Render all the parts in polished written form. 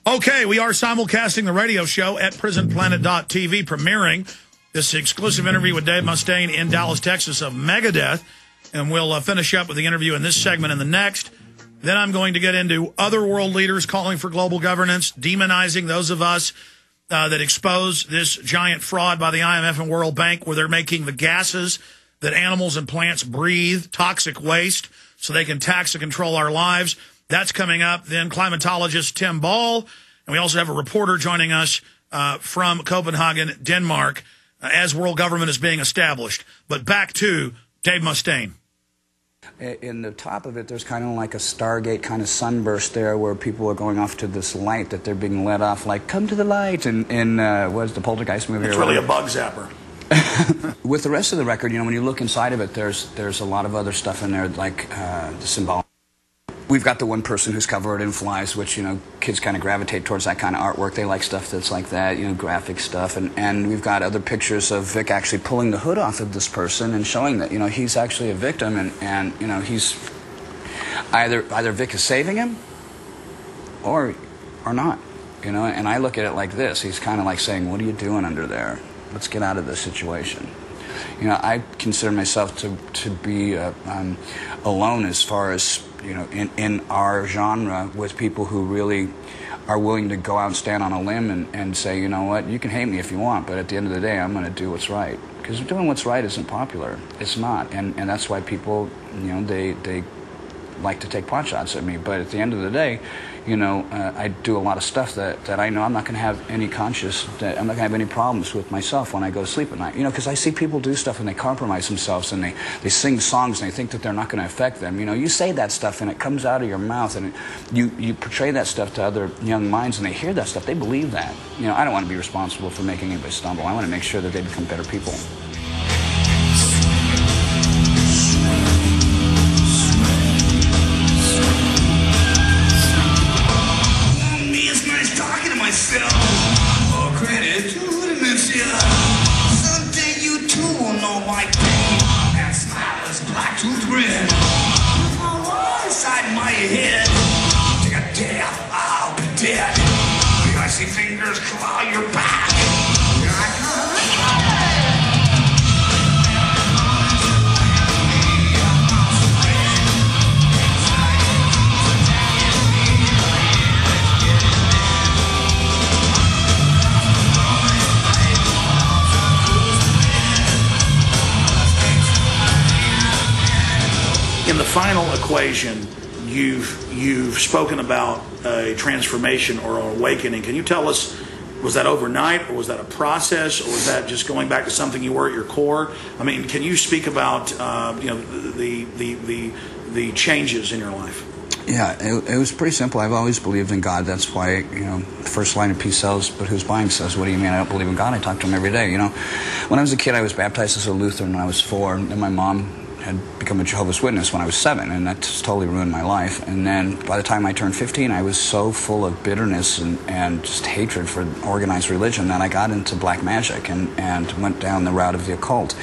Okay, we are simulcasting the radio show at prisonplanet.tv, premiering this exclusive interview with Dave Mustaine in Dallas, Texas of Megadeth. And we'll finish up with the interview in this segment and the next. Then I'm going to get into other world leaders calling for global governance, demonizing those of us that expose this giant fraud by the IMF and World Bank, where they're making the gases that animals and plants breathe toxic waste so they can tax and control our lives. That's coming up. Then climatologist Tim Ball, and we also have a reporter joining us from Copenhagen, Denmark, as world government is being established. But back to Dave Mustaine. In the top of it, there's kind of like a Stargate kind of sunburst there where people are going off to this light that they're being led off, like, come to the light, in what is the Poltergeist movie? It's really a bug zapper. With the rest of the record, you know, when you look inside of it, there's a lot of other stuff in there, like the symbol. We've got the one person who's covered in flies, which, you know, kids kind of gravitate towards that kind of artwork. They like stuff that's like that, you know, graphic stuff. And we've got other pictures of Vic actually pulling the hood off of this person and showing that, you know, he's actually a victim, and you know, he's either Vic is saving him or not, you know. And I look at it like this. He's kind of like saying, what are you doing under there? Let's get out of this situation. You know, I consider myself to be alone as far as, you know, in our genre, with people who really are willing to go out and stand on a limb and say, you know what, you can hate me if you want, but at the end of the day, I'm going to do what's right. Because doing what's right isn't popular. It's not. And that's why people, you know, they like to take pot shots at me. But at the end of the day, you know, I do a lot of stuff that I know I'm not going to have any I'm not going to have any problems with myself when I go to sleep at night. You know, because I see people do stuff and they compromise themselves and they sing songs and they think that they're not going to affect them. You know, you say that stuff and it comes out of your mouth and you portray that stuff to other young minds and they hear that stuff. They believe that. You know, I don't want to be responsible for making anybody stumble. I want to make sure that they become better people. For credit to the monsieur. Someday you too will know my pain. That smile is black tooth grin. Inside my head, take a death, I'll be dead. The icy fingers claw your back. Here I come. In the final equation, you've spoken about a transformation or an awakening. Can you tell us, was that overnight, or was that a process, or was that just going back to something you were at your core? I mean, can you speak about you know, the changes in your life? Yeah, it was pretty simple. I've always believed in God. That's why, you know, the first line of Peace Sells, but who's buying says, what do you mean I don't believe in God? I talk to him every day, you know. When I was a kid, I was baptized as a Lutheran when I was 4, and my mom had become a Jehovah's Witness when I was 7, and that just totally ruined my life. And then by the time I turned 15, I was so full of bitterness and just hatred for organized religion that I got into black magic and went down the route of the occult.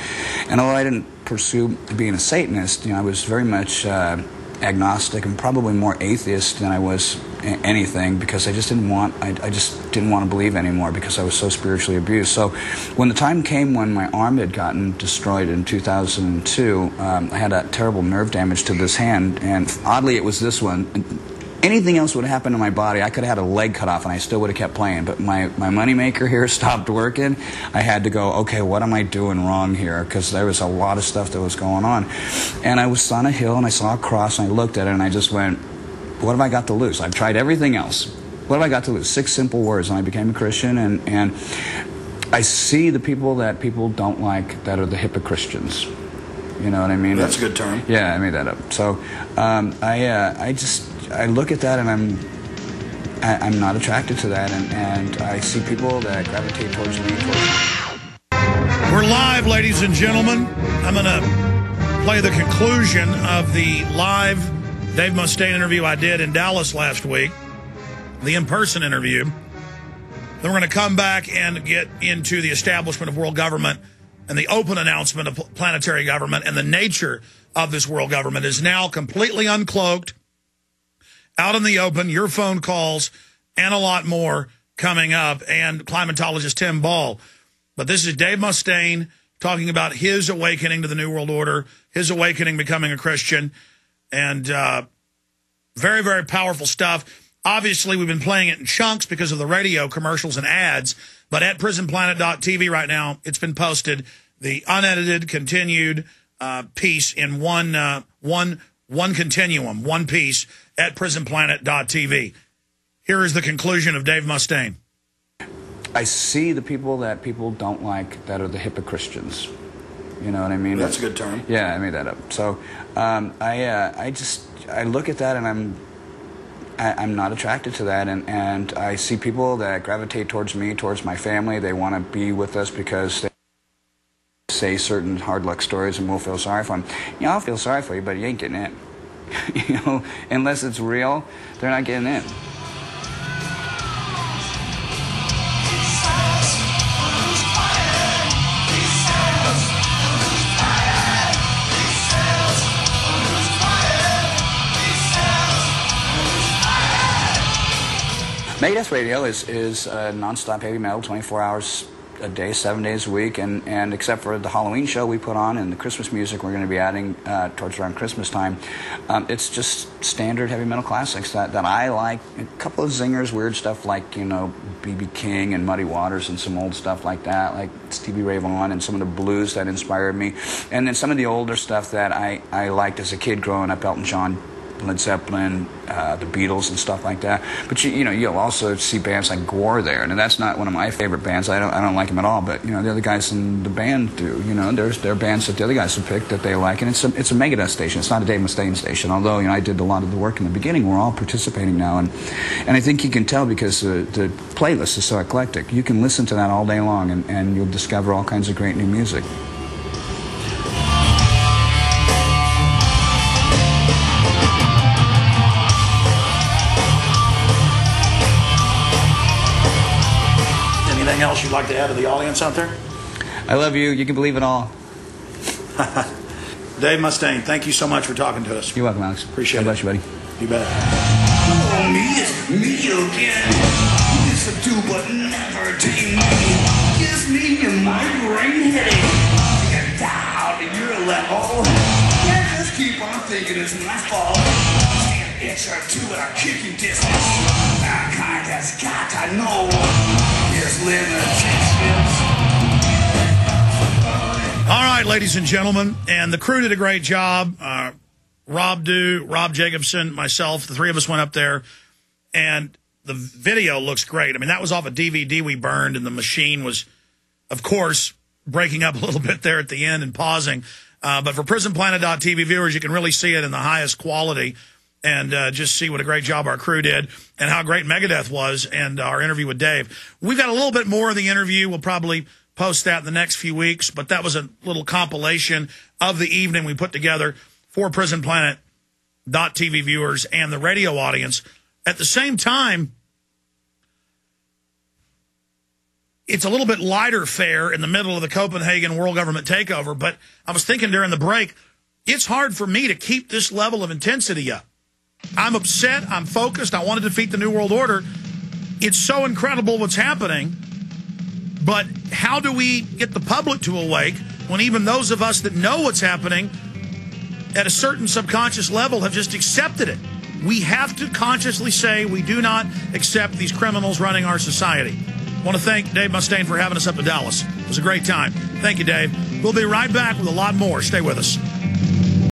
And although I didn't pursue being a Satanist, you know, I was very much agnostic and probably more atheist than I was anything, because I just didn't want to believe anymore because I was so spiritually abused. So when the time came when my arm had gotten destroyed in 2002, I had a terrible nerve damage to this hand, and oddly it was this one. Anything else would have happened to my body. I could have had a leg cut off and I still would have kept playing. But my moneymaker here stopped working. I had to go, okay, what am I doing wrong here? Because there was a lot of stuff that was going on. And I was on a hill and I saw a cross and I looked at it and I just went, what have I got to lose? I've tried everything else. What have I got to lose? 6 simple words. And I became a Christian, and I see the people that people don't like that are the hypocristians. You know what I mean? That's a good term. Yeah, I made that up. So I look at that and I'm not attracted to that, and I see people that gravitate towards me. We're live, ladies and gentlemen. I'm going to play the conclusion of the live Dave Mustaine interview I did in Dallas last week, the in-person interview. Then we're going to come back and get into the establishment of world government and the open announcement of planetary government, and the nature of this world government is now completely uncloaked, out in the open, your phone calls, and a lot more coming up, and climatologist Tim Ball. But this is Dave Mustaine talking about his awakening to the New World Order, his awakening becoming a Christian, and very, very powerful stuff. Obviously, we've been playing it in chunks because of the radio commercials and ads, but at prisonplanet.tv right now, it's been posted, the unedited, continued piece in one continuum, one piece at prisonplanet.tv. Here is the conclusion of Dave Mustaine. I see the people that people don't like that are the hypocristians. You know what I mean? That's a good term. Yeah, I made that up. So I look at that and I'm not attracted to that, and I see people that gravitate towards me, towards my family. They want to be with us because they say certain hard luck stories and we'll feel sorry for them. You know, I'll feel sorry for you, but you ain't getting in. You know, unless it's real, they're not getting in. Megadeth Radio is non-stop heavy metal, 24 hours a day, 7 days a week, and except for the Halloween show we put on and the Christmas music we're going to be adding towards around Christmas time, it's just standard heavy metal classics that I like. A couple of zingers, weird stuff like, you know, B.B. King and Muddy Waters and some old stuff like that, like Stevie Ray Vaughan and some of the blues that inspired me, and then some of the older stuff that I liked as a kid growing up, Elton John, Led Zeppelin, the Beatles and stuff like that. But you know, you'll also see bands like Gore there, and that's not one of my favorite bands. I don't like them at all. But you know, the other guys in the band do. You know, there are bands that the other guys have picked that they like, and it's a Megadeth station. It's not a Dave Mustaine station. Although you know, I did a lot of the work in the beginning. We're all participating now, and I think you can tell because the playlist is so eclectic. You can listen to that all day long, and you'll discover all kinds of great new music. Anything else you'd like to add to the audience out there? I love you. You can believe it all. Dave Mustaine, thank you so much for talking to us. You're welcome, Alex. Appreciate it. God bless you, buddy. You bet. Oh, me, it's me again. Listen to but never tame me. Gives me a migraine headache. Get down to your level. Can't just keep on thinking it's my fault. Stand an inch or two at a kicking distance. That kind has got to know. There's limitations. All right, ladies and gentlemen, and the crew did a great job. Rob Jacobson, myself, the three of us went up there, and the video looks great. I mean, that was off a DVD we burned, and the machine was, of course, breaking up a little bit there at the end and pausing. But for prisonplanet.tv viewers, you can really see it in the highest quality and just see what a great job our crew did and how great Megadeth was and our interview with Dave. We've got a little bit more of the interview. We'll probably post that in the next few weeks, but that was a little compilation of the evening we put together for prisonplanet.tv viewers and the radio audience. At the same time, it's a little bit lighter fare in the middle of the Copenhagen world government takeover, but I was thinking during the break, it's hard for me to keep this level of intensity up. I'm upset, I'm focused, I want to defeat the New World Order. It's so incredible what's happening, but how do we get the public to awake when even those of us that know what's happening at a certain subconscious level have just accepted it? We have to consciously say we do not accept these criminals running our society. I want to thank Dave Mustaine for having us up to Dallas. It was a great time. Thank you, Dave. We'll be right back with a lot more. Stay with us.